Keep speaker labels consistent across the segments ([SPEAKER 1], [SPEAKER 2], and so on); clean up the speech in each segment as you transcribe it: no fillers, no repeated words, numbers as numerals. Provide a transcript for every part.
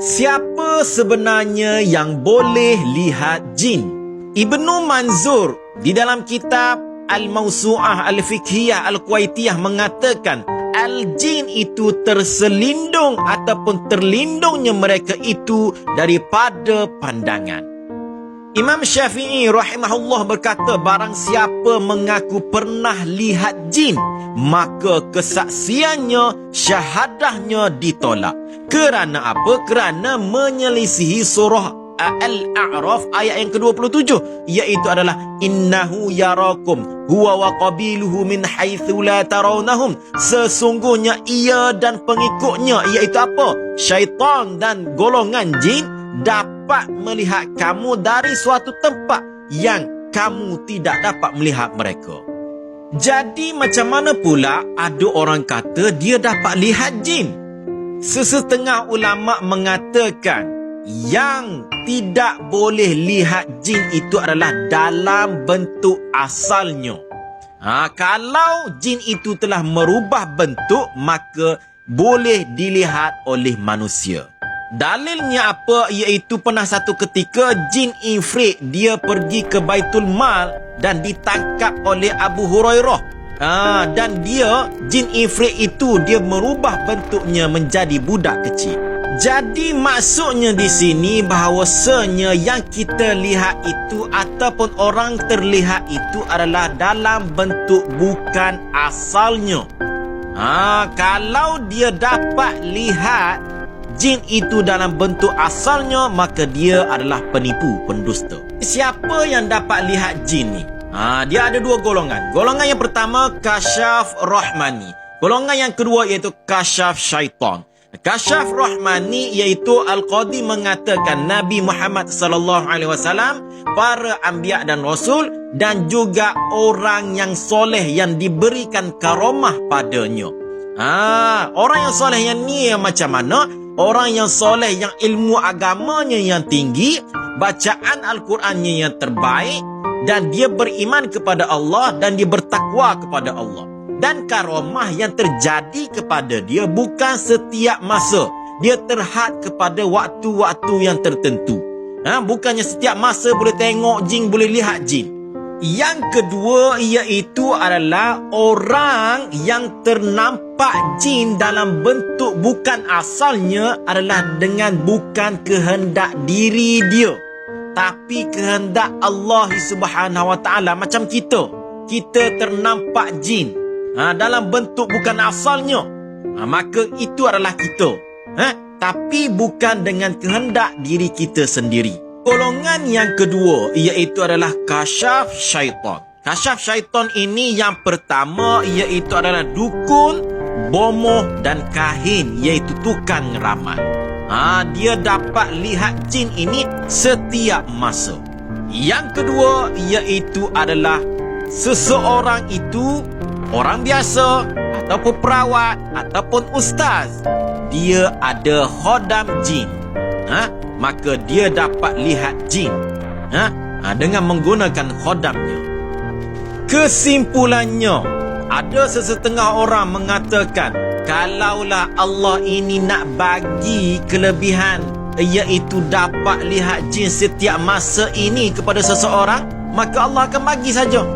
[SPEAKER 1] Siapa sebenarnya yang boleh lihat jin? Ibnu Manzur di dalam kitab Al-Mawsu'ah Al-Fiqhiyah Al-Kuwaitiyah mengatakan al-jin itu terselindung ataupun terlindungnya mereka itu daripada pandangan. Imam Syafi'i rahimahullah berkata, barang siapa mengaku pernah lihat jin, maka kesaksiannya, syahadahnya ditolak. Kerana apa? Kerana menyelisihi surah Al-A'raf ayat yang ke-27, iaitu adalah innahu yarakum huwa wa qabiluhu min haitsu la tarawnahum. Sesungguhnya ia dan pengikutnya, iaitu apa? Syaitan dan golongan jin dapat melihat kamu dari suatu tempat yang kamu tidak dapat melihat mereka. Jadi macam mana pula ada orang kata dia dapat lihat jin? Sesetengah ulama mengatakan yang tidak boleh lihat jin itu adalah dalam bentuk asalnya. Kalau jin itu telah merubah bentuk, maka boleh dilihat oleh manusia. Dalilnya apa? Iaitu pernah satu ketika jin Ifrit dia pergi ke Baitul Mal dan ditangkap oleh Abu Hurairah. Dan jin Ifrit itu dia merubah bentuknya menjadi budak kecil. Jadi maksudnya di sini bahawasanya yang kita lihat itu ataupun orang terlihat itu adalah dalam bentuk bukan asalnya. Kalau dia dapat lihat jin itu dalam bentuk asalnya, maka dia adalah penipu, pendusta. Siapa yang dapat lihat jin ni? Dia ada dua golongan. Golongan yang pertama kasyaf rahmani. Golongan yang kedua iaitu kasyaf syaitan. Kasyaf rahmani iaitu Al-Qadi mengatakan Nabi Muhammad sallallahu alaihi wasallam, para anbiya dan rasul dan juga orang yang soleh yang diberikan karamah padanya. Orang yang soleh yang ni macam mana? Orang yang soleh yang ilmu agamanya yang tinggi, bacaan Al-Qurannya yang terbaik, dan dia beriman kepada Allah dan dia bertakwa kepada Allah. Dan karamah yang terjadi kepada dia bukan setiap masa. Dia terhad kepada waktu-waktu yang tertentu. Bukannya setiap masa boleh tengok jin, boleh lihat jin. Yang kedua iaitu adalah orang yang ternampak jin dalam bentuk bukan asalnya adalah dengan bukan kehendak diri dia, tapi kehendak Allah Subhanahu Wa Taala. Macam kita ternampak jin dalam bentuk bukan asalnya, maka itu adalah kita, tapi bukan dengan kehendak diri kita sendiri. Golongan yang kedua iaitu adalah kasyaf syaitan. Kasyaf syaitan ini yang pertama iaitu adalah dukun, bomoh dan kahin, iaitu tukang ramal. Dia dapat lihat jin ini setiap masa. Yang kedua iaitu adalah seseorang itu orang biasa ataupun perawat ataupun ustaz, dia ada khodam jin, maka dia dapat lihat jin dengan menggunakan khodamnya. Kesimpulannya, ada sesetengah orang mengatakan kalaulah Allah ini nak bagi kelebihan iaitu dapat lihat jin setiap masa ini kepada seseorang, maka Allah akan bagi saja.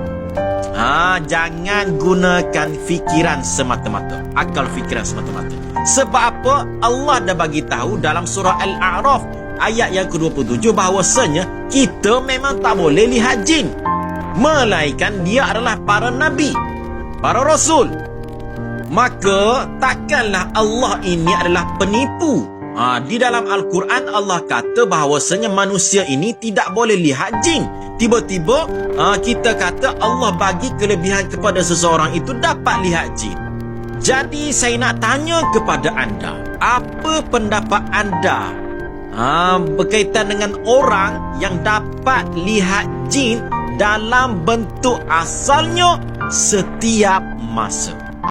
[SPEAKER 1] Jangan gunakan fikiran semata-mata, akal fikiran semata-mata. Sebab apa? Allah dah bagi tahu dalam surah Al-A'raf ayat yang ke-27 bahawasanya kita memang tak boleh lihat jin, melainkan dia adalah para nabi, para rasul. Maka takkanlah Allah ini adalah penipu. Di dalam Al-Quran Allah kata bahawasanya manusia ini tidak boleh lihat jin. Tiba-tiba kita kata Allah bagi kelebihan kepada seseorang itu dapat lihat jin. Jadi saya nak tanya kepada anda, apa pendapat anda berkaitan dengan orang yang dapat lihat jin dalam bentuk asalnya setiap masa?